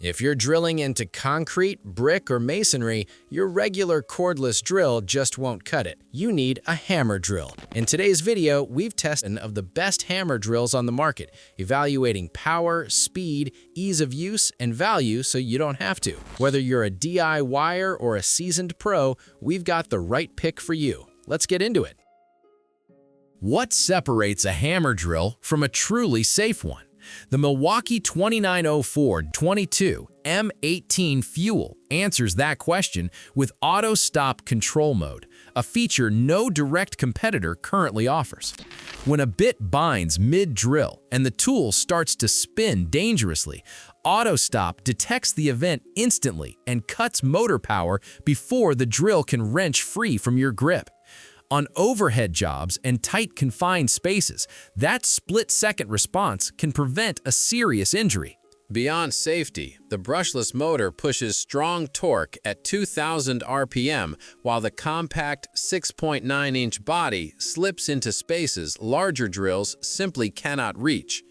If you're drilling into concrete, brick, or masonry, your regular cordless drill just won't cut it. You need a hammer drill. In today's video, we've tested one of the best hammer drills on the market, evaluating power, speed, ease of use, and value so you don't have to. Whether you're a DIYer or a seasoned pro, we've got the right pick for you. Let's get into it. What separates a hammer drill from a truly safe one? The Milwaukee 2904-22 M18 Fuel answers that question with Auto Stop Control Mode, a feature no direct competitor currently offers. When a bit binds mid-drill and the tool starts to spin dangerously, Auto Stop detects the event instantly and cuts motor power before the drill can wrench free from your grip. On overhead jobs and tight confined spaces, that split-second response can prevent a serious injury. Beyond safety, the brushless motor pushes strong torque at 2,000 RPM, while the compact 6.9-inch body slips into spaces larger drills simply cannot reach.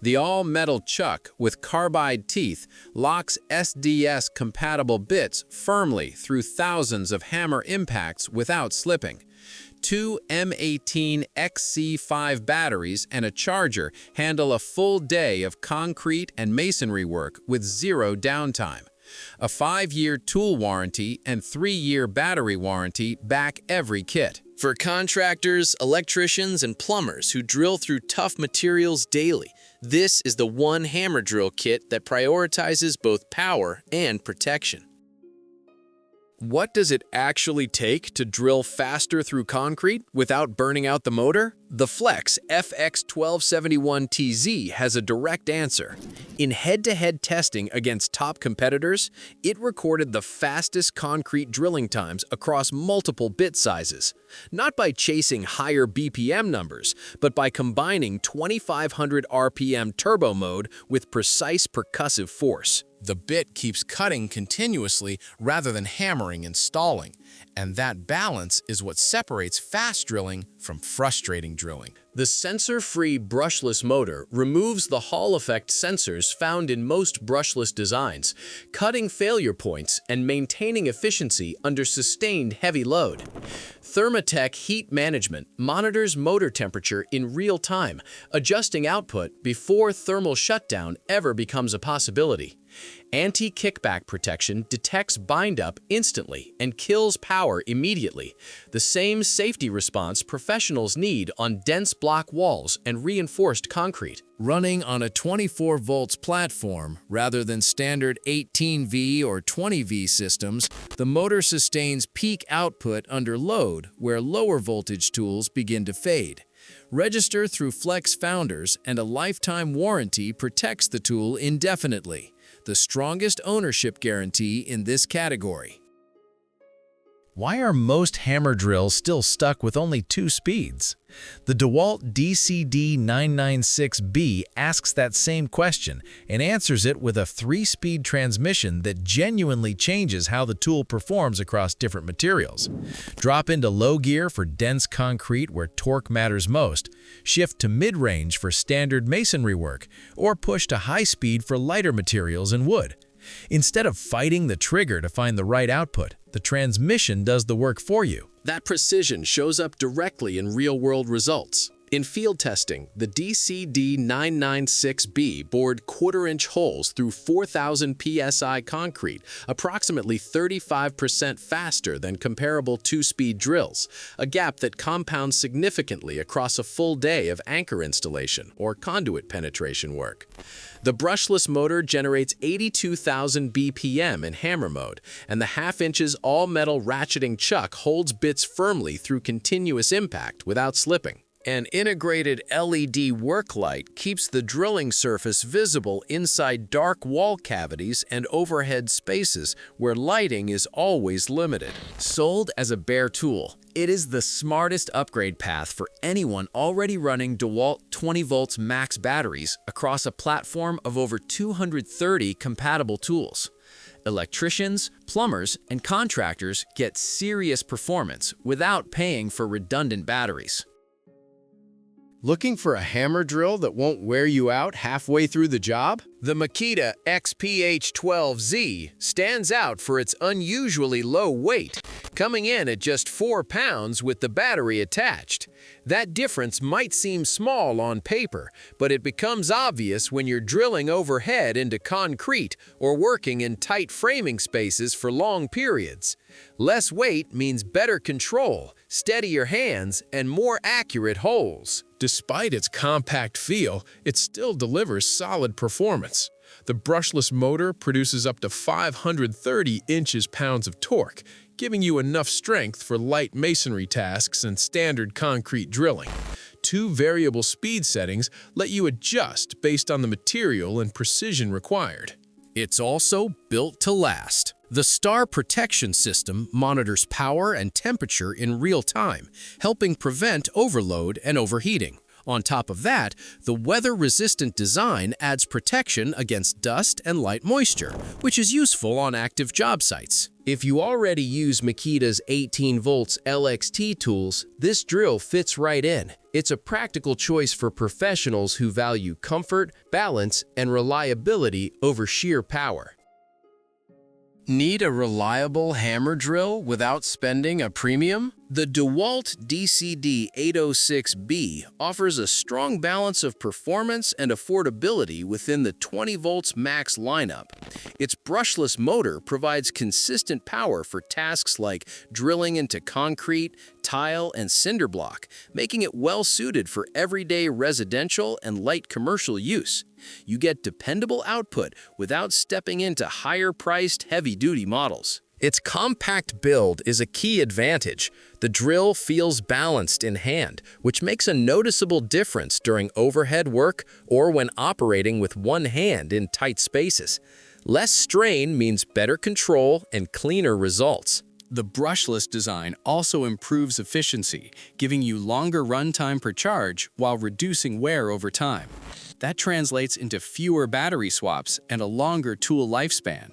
The all-metal chuck with carbide teeth locks SDS-compatible bits firmly through thousands of hammer impacts without slipping. Two M18 XC5 batteries and a charger handle a full day of concrete and masonry work with zero downtime. A 5-year tool warranty and 3-year battery warranty back every kit. For contractors, electricians, and plumbers who drill through tough materials daily, this is the one hammer drill kit that prioritizes both power and protection. What does it actually take to drill faster through concrete without burning out the motor? The Flex FX1271TZ has a direct answer. In head-to-head testing against top competitors, it recorded the fastest concrete drilling times across multiple bit sizes, not by chasing higher BPM numbers, but by combining 2500 RPM turbo mode with precise percussive force. The bit keeps cutting continuously rather than hammering and stalling, and that balance is what separates fast drilling from frustrating drilling. The sensor-free brushless motor removes the Hall effect sensors found in most brushless designs, cutting failure points and maintaining efficiency under sustained heavy load. Thermatech Heat Management monitors motor temperature in real time, adjusting output before thermal shutdown ever becomes a possibility. Anti-kickback protection detects bind-up instantly and kills power immediately, the same safety response professionals need on dense block walls and reinforced concrete. Running on a 24 volts platform rather than standard 18V or 20V systems, the motor sustains peak output under load where lower voltage tools begin to fade. Register through Flex Founders and a lifetime warranty protects the tool indefinitely, the strongest ownership guarantee in this category. Why are most hammer drills still stuck with only 2 speeds? The Dewalt DCD996B asks that same question and answers it with a 3-speed transmission that genuinely changes how the tool performs across different materials. Drop into low gear for dense concrete where torque matters most, shift to mid-range for standard masonry work, or push to high speed for lighter materials and wood. Instead of fighting the trigger to find the right output, the transmission does the work for you. That precision shows up directly in real-world results. In field testing, the DCD996B bored quarter-inch holes through 4,000 psi concrete, approximately 35% faster than comparable 2-speed drills, a gap that compounds significantly across a full day of anchor installation or conduit penetration work. The brushless motor generates 82,000 BPM in hammer mode, and the half-inches all-metal ratcheting chuck holds bits firmly through continuous impact without slipping. An integrated LED work light keeps the drilling surface visible inside dark wall cavities and overhead spaces where lighting is always limited. Sold as a bare tool, it is the smartest upgrade path for anyone already running Dewalt 20 volts max batteries across a platform of over 230 compatible tools. Electricians, plumbers, and contractors get serious performance without paying for redundant batteries. Looking for a hammer drill that won't wear you out halfway through the job? The Makita XPH-12Z stands out for its unusually low weight, coming in at just 4 pounds with the battery attached. That difference might seem small on paper, but it becomes obvious when you're drilling overhead into concrete or working in tight framing spaces for long periods. Less weight means better control, steadier hands, and more accurate holes. Despite its compact feel, it still delivers solid performance. The brushless motor produces up to 530 inches-pounds of torque, giving you enough strength for light masonry tasks and standard concrete drilling. 2 variable speed settings let you adjust based on the material and precision required. It's also built to last. The Star Protection System monitors power and temperature in real time, helping prevent overload and overheating. On top of that, the weather-resistant design adds protection against dust and light moisture, which is useful on active job sites. If you already use Makita's 18 volts LXT tools, this drill fits right in. It's a practical choice for professionals who value comfort, balance, and reliability over sheer power. Need a reliable hammer drill without spending a premium? The Dewalt DCD-806B offers a strong balance of performance and affordability within the 20 volts max lineup. Its brushless motor provides consistent power for tasks like drilling into concrete, tile, and cinder block, making it well-suited for everyday residential and light commercial use. You get dependable output without stepping into higher-priced, heavy-duty models. Its compact build is a key advantage. The drill feels balanced in hand, which makes a noticeable difference during overhead work or when operating with one hand in tight spaces. Less strain means better control and cleaner results. The brushless design also improves efficiency, giving you longer runtime per charge while reducing wear over time. That translates into fewer battery swaps and a longer tool lifespan.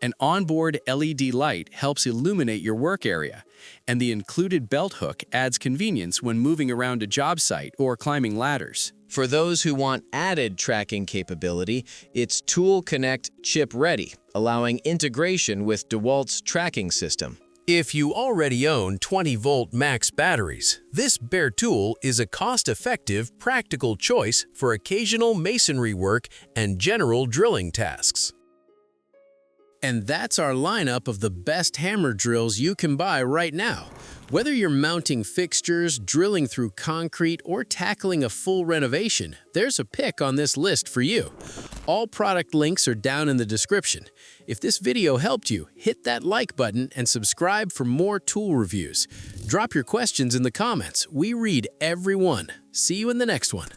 An onboard LED light helps illuminate your work area, and the included belt hook adds convenience when moving around a job site or climbing ladders. For those who want added tracking capability, it's Tool Connect chip ready, allowing integration with Dewalt's tracking system. If you already own 20-volt max batteries, this bare tool is a cost-effective, practical choice for occasional masonry work and general drilling tasks. And that's our lineup of the best hammer drills you can buy right now. Whether you're mounting fixtures, drilling through concrete, or tackling a full renovation, there's a pick on this list for you. All product links are down in the description. If this video helped you, hit that like button and subscribe for more tool reviews. Drop your questions in the comments. We read every one. See you in the next one.